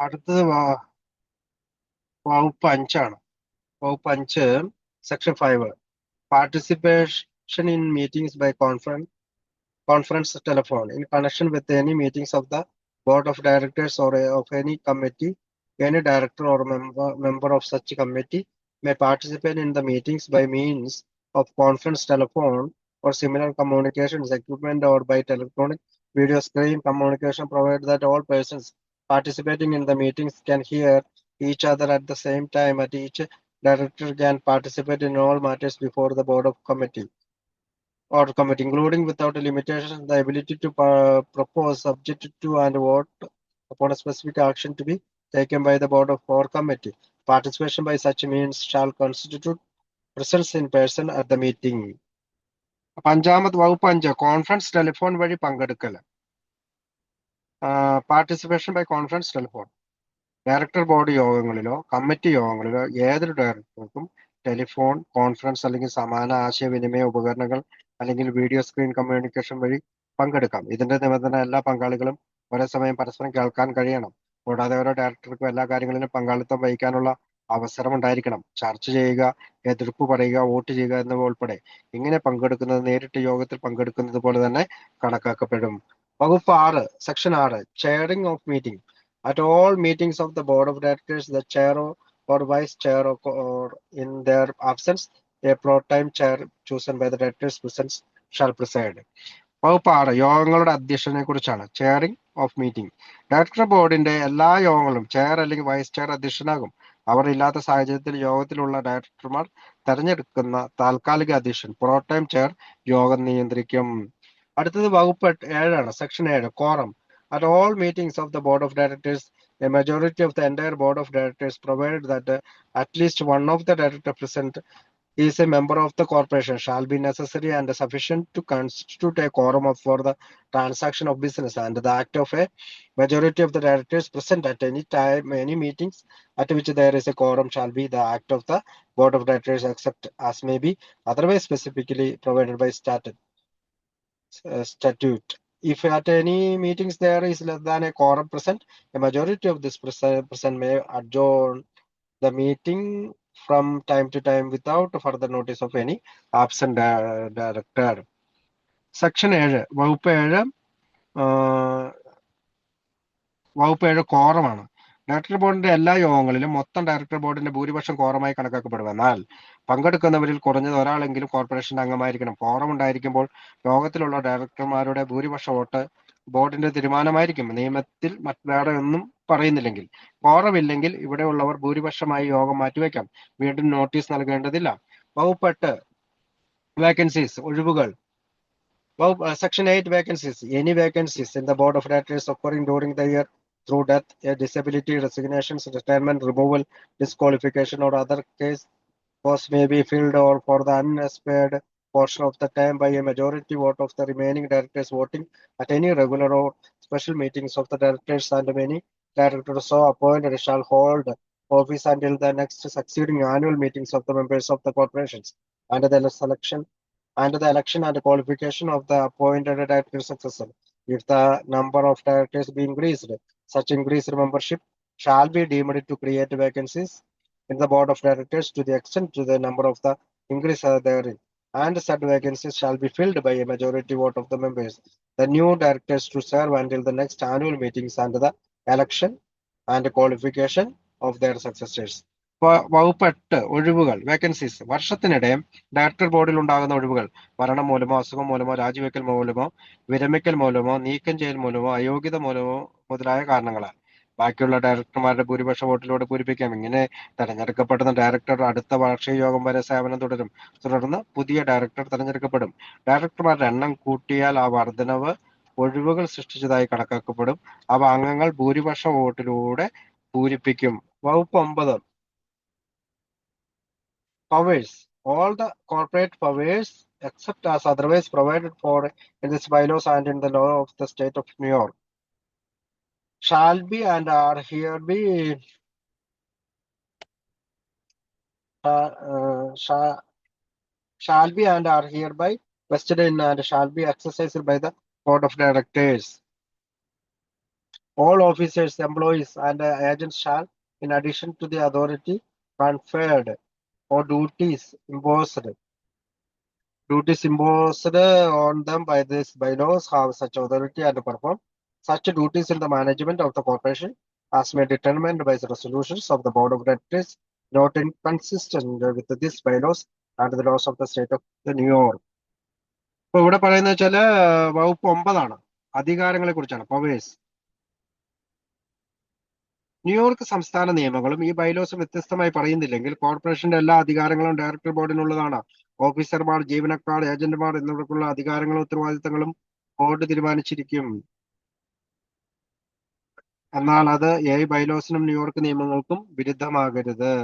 അടുത്തത് വകുപ്പ് 5 വകുപ്പ് 5 section 5 participation in meetings by conference telephone in connection with any meetings of the board of directors or of any committee. Any director or member of such committee may participate in the meetings by means of conference telephone or similar communications equipment or by electronic video screen communication, provided that all persons participating in the meetings can hear each other at the same time. At each director can participate in all matters before the board of committee or committee, including without a limitation the ability to propose, subject to, and vote upon a specific action to be taken by the board of or committee. Participation by such means shall constitute presence in person at the meeting. അപ്പൊ അഞ്ചാമത് വകുപ്പ് 5 conference telephone വഴി പങ്കെടുക്കൽ. Participation by conference telephone. Director board യോഗങ്ങളിലോ committee യോഗങ്ങളിലോ ഏതൊരു ഡയറക്ടർക്കും telephone conference അല്ലെങ്കിൽ സമാന ആശയവിനിമയ ഉപകരണങ്ങൾ അല്ലെങ്കിൽ വീഡിയോ സ്ക്രീൻ കമ്മ്യൂണിക്കേഷൻ വഴി പങ്കെടുക്കാം. ഇതിന്റെ നിബന്ധന എല്ലാ പങ്കാളികളും ഒരേ സമയം പരസ്പരം കേൾക്കാൻ കഴിയണം. കൂടാതെ ഓരോ ഡയറക്ടർക്കും എല്ലാ കാര്യങ്ങളിലും പങ്കാളിത്തം വഹിക്കാനുള്ള അവസരം ഉണ്ടായിരിക്കണം. ചർച്ച ചെയ്യുക, എതിർപ്പ് പറയുക, വോട്ട് ചെയ്യുക എന്നിവ ഉൾപ്പെടെ ഇങ്ങനെ പങ്കെടുക്കുന്നത് നേരിട്ട് യോഗത്തിൽ പങ്കെടുക്കുന്നത് പോലെ തന്നെ കണക്കാക്കപ്പെടും. വകുപ്പ് 6 section 6 chairing of meeting. At all meetings of the board of directors, the chair or vice chair or in their absence, a pro time chair chosen by the directors present shall preside. വകുപ്പ് 6 യോഗങ്ങളുടെ അധ്യക്ഷനെ കുറിച്ചാണ്. Chairing of meeting. Director ബോർഡിന്റെ എല്ലാ യോഗങ്ങളും chair അല്ലെങ്കിൽ vice chair അധ്യക്ഷനാകും. അവർ ഇല്ലാത്ത സാഹചര്യത്തിൽ യോഗത്തിലുള്ള ഡയറക്ടർമാർ തെരഞ്ഞെടുക്കുന്ന താൽക്കാലിക അധ്യക്ഷൻ പ്രോ ടൈം ചെയർ യോഗം നിയന്ത്രിക്കും. അടുത്തത് വകുപ്പ് 7 section 7 quorum. At all meetings of the board of directors, a majority of the entire board of directors, provided that at least one of the directors present is a member of the corporation, shall be necessary and sufficient to constitute a quorum for the transaction of business, and the act of a majority of the directors present at any time, any meetings at which there is a quorum shall be the act of the board of directors, except as may be otherwise specifically provided by statute. If at any meetings there is less than a quorum present, a majority of this present may adjourn the meeting from time to time without further notice of any absent director. Section 7 വകുപ്പ് 7 വകുപ്പ് 7 കോറമാണ്. Director ബോർഡിന്റെ എല്ലാ യോഗങ്ങളിലും മൊത്തം director ബോർഡിന്റെ ഭൂരിപക്ഷം കോറമായി കണക്കാക്കപ്പെടും. എന്നാൽ പങ്കെടുക്കുന്നവരിൽ കുറഞ്ഞത് ഒരാളെങ്കിലും കോർപ്പറേഷന്റെ അംഗമായിരിക്കണം. കോറം ഉണ്ടായിരിക്കുമ്പോൾ യോഗത്തിലുള്ള ഡയറക്ടർമാരുടെ ഭൂരിപക്ഷ വോട്ട് ബോർഡിന്റെ തീരുമാനമായിരിക്കും, നിയമത്തിൽ വേറെ ഒന്നും പറയുന്നില്ലെങ്കിൽ. കോറമില്ലെങ്കിൽ ഇവിടെയുള്ളവർ ഭൂരിപക്ഷമായി യോഗം മാറ്റിവെക്കാം. വീണ്ടും നോട്ടീസ് നൽകേണ്ടതില്ല. വകുപ്പ് 8 വേക്കൻസീസ് ഒഴിവുകൾ. Section 8 vacancies. Any vacancies in the board of directors occurring during the year through death, a disability, resignations, retirement, removal, disqualification, or other case posts may be filled or for the unexpired portion of the time by a majority vote of the remaining directors voting at any regular or special meetings of the directors, and many directors so appointed shall hold office until the next succeeding annual meetings of the members of the corporations and the election and qualification of the appointed director successor. If the number of directors be increased, such increased membership shall be deemed to create vacancies in the board of directors to the extent to the number of the increase therein, and such vacancies shall be filled by a majority vote of the members. The new directors to serve until the next annual meetings and the election and qualification of their successors. വകുപ്പ് 8 ഒഴിവുകൾ vacancies. വർഷത്തിനിടെ director ബോർഡിൽ ഉണ്ടാകുന്ന ഒഴിവുകൾ മരണം മൂലമോ അസുഖം മൂലമോ രാജിവെക്കൽ മൂലമോ വിരമിക്കൽ മൂലമോ നീക്കം ചെയ്യൽ മൂലമോ അയോഗ്യത മൂലമോ മുതലായ കാരണങ്ങളാൽ ബാക്കിയുള്ള ഡയറക്ടർമാരുടെ ഭൂരിപക്ഷ വോട്ടിലൂടെ പൂരിപ്പിക്കാം. ഇങ്ങനെ തെരഞ്ഞെടുക്കപ്പെടുന്ന ഡയറക്ടർ അടുത്ത വാർഷിക യോഗം വരെ സേവനം തുടരും. തുടർന്ന് പുതിയ ഡയറക്ടർ തെരഞ്ഞെടുക്കപ്പെടും. ഡയറക്ടർമാരുടെ എണ്ണം കൂട്ടിയാൽ ആ വർധനവ് ഒഴിവുകൾ സൃഷ്ടിച്ചതായി കണക്കാക്കപ്പെടും. അവ അംഗങ്ങൾ ഭൂരിപക്ഷ വോട്ടിലൂടെ പൂരിപ്പിക്കും. വകുപ്പ് 9 powers. All the corporate powers, except as otherwise provided for in this bylaws and in the law of the state of New York, shall be and are hereby shall be and are hereby vested in and shall be exercised by the board of directors. All officers, employees, and agents shall, in addition to the authority conferred or duties imposed on them by this bylaws, have such authority and perform such duties in the management of the corporation as may determined by the resolutions of the board of directors, not inconsistent with these bylaws and the laws of the state of the New York. ഇപ്പൊ ഇവിടെ പറയുന്നത് വെച്ചാല് വകുപ്പ് 9 അധികാരങ്ങളെ കുറിച്ചാണ്, powers. New York സംസ്ഥാന നിയമങ്ങളും ഈ ബൈലോസും വ്യത്യസ്തമായി പറയുന്നില്ലെങ്കിൽ കോർപ്പറേഷന്റെ എല്ലാ അധികാരങ്ങളും ഡയറക്ടർ ബോർഡിനുള്ളതാണ്. ഓഫീസർമാർ, ജീവനക്കാർ, ഏജന്റുമാർ എന്നിവർക്കുള്ള അധികാരങ്ങളും ഉത്തരവാദിത്തങ്ങളും ബോർഡ് തീരുമാനിച്ചിരിക്കും. എന്നാൽ അത് ബൈലോസിനും ന്യൂയോർക്ക് നിയമങ്ങൾക്കും വിരുദ്ധമാകരുത്.